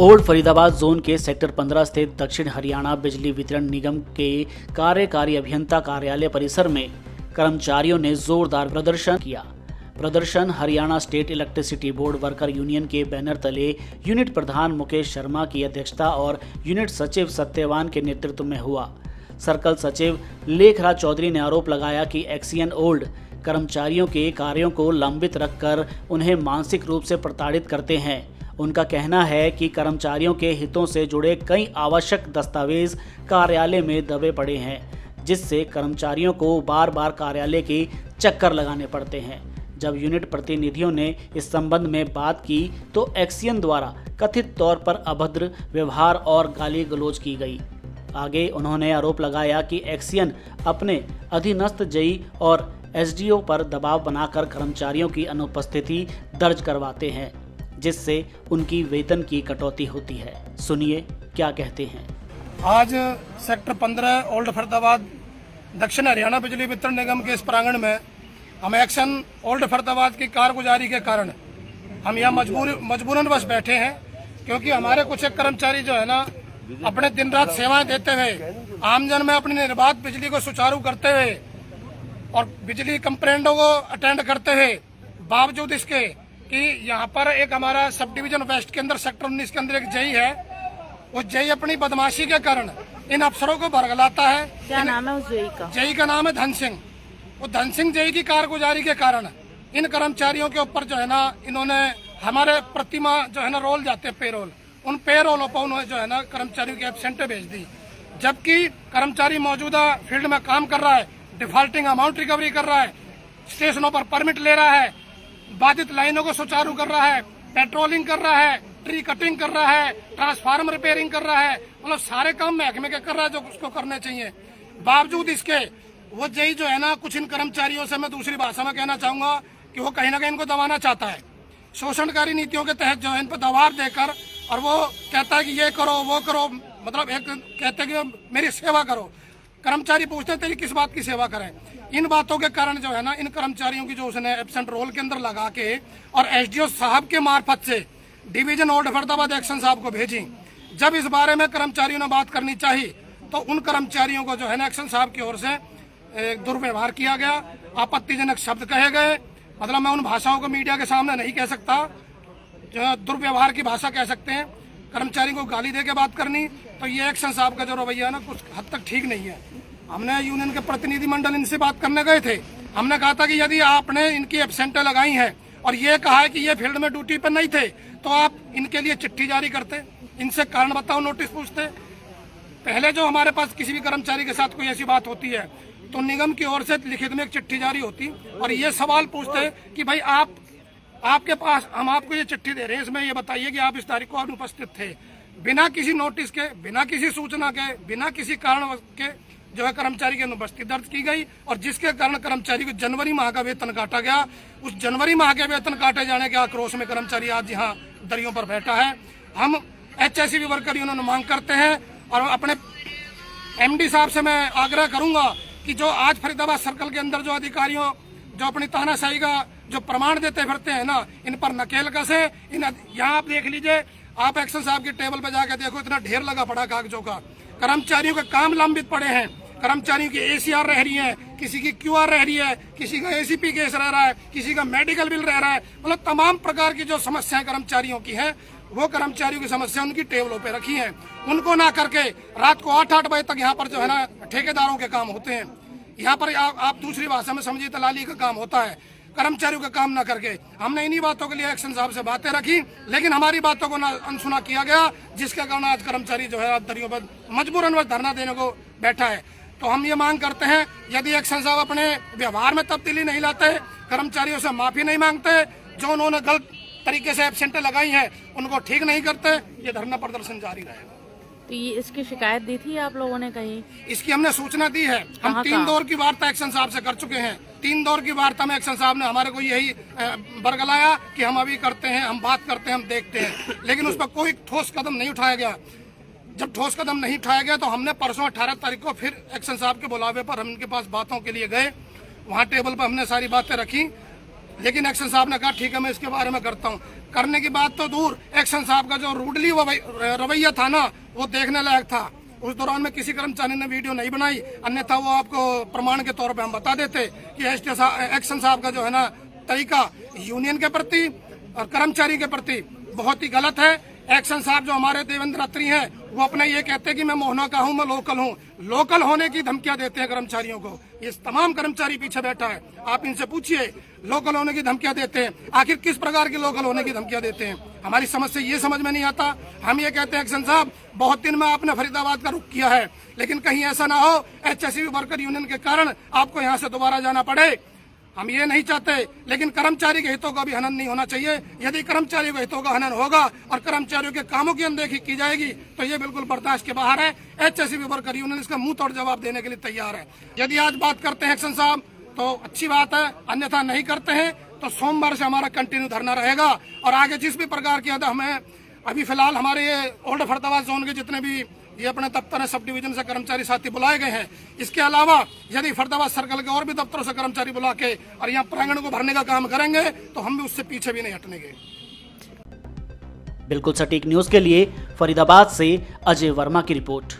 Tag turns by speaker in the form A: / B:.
A: Old Faridabad zone के sector 15 स्थित दक्षिण हरियाणा बिजली वितरण निगम के कार्यकारी अभियंता कार्यालय परिसर में कर्मचारियों ने जोरदार प्रदर्शन किया। प्रदर्शन Haryana state electricity board worker union के बैनर तले यूनिट प्रधान मुकेश शर्मा की अध्यक्षता और यूनिट सचिव सत्यवान के नेतृत्व में हुआ। सर्कल सचिव लेखराज चौधरी ने आरोप लगाया कि एक्सियन ओल्ड कर्मचारियों के कार्यों को लंबित रखकर उन्हें मानसिक रूप से प्रताड़ित करते हैं। उनका कहना है कि कर्मचारियों के हितों से जुड़े कई आवश्यक दस्तावेज कार्यालय में दबे पड़े हैं, जिससे कर्मचारियों को बार बार कार्यालय के चक्कर लगाने पड़ते हैं। जब यूनिट प्रतिनिधियों ने इस संबंध में बात की तो एक्सियन द्वारा कथित तौर पर अभद्र व्यवहार और गाली गलौज की गई। आगे उन्होंने आरोप लगाया कि एक्सियन अपने अधीनस्थ जेई और एसडीओ पर दबाव बनाकर कर्मचारियों की अनुपस्थिति दर्ज करवाते हैं, जिससे उनकी वेतन की कटौती होती है। सुनिए क्या कहते हैं।
B: आज सेक्टर 15 ओल्ड फरीदाबाद दक्षिण हरियाणा बिजली वितरण निगम के इस प्रांगण में हम एक्शन ओल्ड फरीदाबाद की कारगुजारी के कारण हम यहाँ मजबूरन बस बैठे हैं, क्योंकि हमारे कुछ एक कर्मचारी जो है ना अपने दिन रात सेवाएं देते हुए आमजन में अपनी निर्बाध बिजली को सुचारू करते हुए और बिजली कंप्लेंटों को अटेंड करते हुए, बावजूद इसके कि यहाँ पर एक हमारा सब डिवीजन वेस्ट के अंदर सेक्टर 19 के अंदर एक जेई है, वो जेई अपनी बदमाशी के कारण इन अफसरों को बरगलाता है।
C: क्या नाम है उस जेई का?
B: जेई का नाम है धन सिंह। वो धन सिंह जेई की कारगुजारी के कारण इन कर्मचारियों के ऊपर जो है ना इन्होंने हमारे प्रतिमा जो है ना रोल जाते हैं पेरोल, उन पेरोलों पर उन्होंने जो है ना कर्मचारियों की एब्सेंट भेज दी, जबकि कर्मचारी मौजूदा फील्ड में काम कर रहा है, डिफॉल्टिंग अमाउंट रिकवरी कर रहा है, स्टेशनों पर परमिट ले रहा है, बाधित लाइनों को सुचारू कर रहा है, पेट्रोलिंग कर रहा है, ट्री कटिंग कर रहा है, ट्रांसफार्मर रिपेयरिंग कर रहा है, मतलब सारे काम महकमे के कर रहा है जो उसको करने चाहिए। बावजूद इसके वो जेई जो है ना कुछ इन कर्मचारियों से मैं दूसरी भाषा में कहना चाहूंगा कि वो कहीं ना कहीं इनको दबाना चाहता है, शोषणकारी नीतियों के तहत जो है इन पर दबाव देकर, और वो कहता है कि ये करो वो करो, मतलब एक कहते हैं कि मेरी सेवा करो। कर्मचारी पूछते हैं तेरी किस बात की सेवा करें। इन बातों के कारण जो है ना इन कर्मचारियों की जो उसने एब्सेंट रोल के अंदर लगा के और एसडीओ साहब के मार्फत से डिवीजन ओल्ड फरीदाबाद एक्शन साहब को भेजी। जब इस बारे में कर्मचारियों ने बात करनी चाहिए तो उन कर्मचारियों को जो है ना एक्शन साहब की ओर से दुर्व्यवहार किया गया, आपत्तिजनक शब्द कहे गए। मतलब मैं उन भाषाओं को मीडिया के सामने नहीं कह सकता, जो दुर्व्यवहार की भाषा कह सकते हैं। कर्मचारी को गाली दे के बात करनी, तो ये एक्शन साहब का जो रवैया है ना कुछ हद तक ठीक नहीं है। हमने यूनियन के प्रतिनिधि मंडल इनसे बात करने गए थे, हमने कहा था कि यदि आपने इनकी एब्सेंटें लगाई हैं और ये कहा है कि ये फील्ड में ड्यूटी पर नहीं थे तो आप इनके लिए चिट्ठी जारी करते, इनसे कारण बताओ नोटिस पूछते। पहले जो हमारे पास किसी भी कर्मचारी के साथ कोई ऐसी बात होती है तो निगम की ओर से लिखित में एक चिट्ठी जारी होती और ये सवाल पूछते कि भाई आपके पास हम आपको ये चिट्ठी दे रहे हैं, इसमें ये बताइए कि आप इस तारीख को अनुपस्थित थे। बिना किसी नोटिस के, बिना किसी सूचना के, बिना किसी कारण के जो है कर्मचारी की अनुपस्थिति दर्ज की गई और जिसके कारण कर्मचारी को जनवरी माह का वेतन काटा गया। उस जनवरी माह के वेतन काटे जाने के आक्रोश में कर्मचारी आज यहाँ दरियों पर बैठा है। हम एचएससीबी वर्कर यूनियन मांग करते हैं और अपने एमडी साहब से मैं आग्रह करूंगा कि जो आज फरीदाबाद सर्कल के अंदर जो अधिकारियों जो अपनी तानाशाही का जो प्रमाण देते फिरते हैं ना, इन पर नकेल कसे। यहाँ आप देख लीजिए, आप एक्शन साहब की टेबल पे जाके देखो, इतना ढेर लगा पड़ा कागजों का। कर्मचारियों के काम लंबित पड़े हैं, कर्मचारियों की एसीआर रह रही है, किसी की क्यूआर रह रही है, किसी का एसीपी केस रह रहा है, किसी का मेडिकल बिल रह रहा है। मतलब तमाम प्रकार की जो समस्याएं कर्मचारियों की हैं वो कर्मचारियों की समस्या उनकी टेबलों पे रखी हैं। उनको ना करके रात को 8-8 बजे तक यहाँ पर जो है ना ठेकेदारों के काम होते हैं। यहाँ पर आप दूसरी भाषा में समझिए दलाली का काम होता है, कर्मचारियों का काम ना करके। हमने इन्हीं बातों के लिए एक्शन साहब से बातें रखी, लेकिन हमारी बातों को ना अनसुना किया गया, जिसके कारण आज कर्मचारी जो है दरियों पर मजबूरन धरना देने को बैठा है। तो हम ये मांग करते हैं, यदि एक्शन साहब अपने व्यवहार में तब्दीली नहीं लाते, कर्मचारियों से माफी नहीं मांगते, जो उन्होंने गलत तरीके से एब्सेंटें लगाई हैं उनको ठीक नहीं करते, ये धरना प्रदर्शन जारी रहेगा।
C: तो ये इसकी शिकायत दी थी आप लोगों ने कहीं?
B: इसकी हमने सूचना दी है। हम 3 दौर की वार्ता एक्शन साहब से कर चुके हैं। 3 दौर की वार्ता में एक्शन साहब ने हमारे को यही बरगलाया कि हम अभी करते हैं, हम बात करते हैं, हम देखते हैं, लेकिन उस पर कोई ठोस कदम नहीं उठाया गया। जब ठोस कदम नहीं उठाया गया तो हमने परसों 18 तारीख को फिर एक्शन साहब के बुलावे पर हम इनके पास बातों के लिए गए। वहाँ टेबल पर हमने सारी बातें रखी। लेकिन एक्शन साहब ने कहा ठीक है मैं इसके बारे में करता हूँ। करने की बात तो दूर, एक्शन साहब का जो रूडली रवैया था ना वो देखने लायक था। उस दौरान में किसी कर्मचारी ने वीडियो नहीं बनाई, अन्यथा वो आपको प्रमाण के तौर पे हम बता देते कि एक्शन साहब का जो है ना तरीका यूनियन के प्रति और कर्मचारी के प्रति बहुत ही गलत है। एक्शन साहब जो हमारे देवेंद्र अत्री हैं वो अपने ये कहते हैं कि मैं मोहना का हूँ, मैं लोकल हूँ। लोकल होने की धमकियां देते हैं कर्मचारियों को। ये तमाम कर्मचारी पीछे बैठा है, आप इनसे पूछिए लोकल होने की धमकियां देते हैं। आखिर किस प्रकार की लोकल होने की धमकियां देते हैं, हमारी समझ से ये समझ में नहीं आता। हम ये कहते हैं एक्शन साहब बहुत दिन में आपने फरीदाबाद का रुख किया है, लेकिन कहीं ऐसा ना हो HSU वर्कर यूनियन के कारण आपको यहाँ से दोबारा जाना पड़े। हम ये नहीं चाहते, लेकिन कर्मचारी के हितों का भी हनन नहीं होना चाहिए। यदि कर्मचारियों के हितों का हनन होगा और कर्मचारियों के कामों की अनदेखी की जाएगी तो ये बिल्कुल बर्दाश्त के बाहर है। HSU वर्कर यूनियन इसका मुंह तोड़ जवाब देने के लिए तैयार है। यदि आज बात करते हैं एक्शन साहब तो अच्छी बात है, अन्यथा नहीं करते हैं तो सोमवार से हमारा कंटिन्यू धरना रहेगा। और आगे जिस भी प्रकार की हमें अभी फिलहाल हमारे ये ओल्ड फरीदाबाद जोन के जितने भी ये अपने दफ्तर है सब डिवीजन से कर्मचारी साथी बुलाए गए हैं। इसके अलावा यदि फरीदाबाद सर्कल के और भी दफ्तरों से कर्मचारी बुला के और यहाँ प्रांगण को भरने का काम करेंगे तो हम भी उससे पीछे भी नहीं हटनेंगे।
A: बिल्कुल सटीक न्यूज के लिए फरीदाबाद से अजय वर्मा की रिपोर्ट।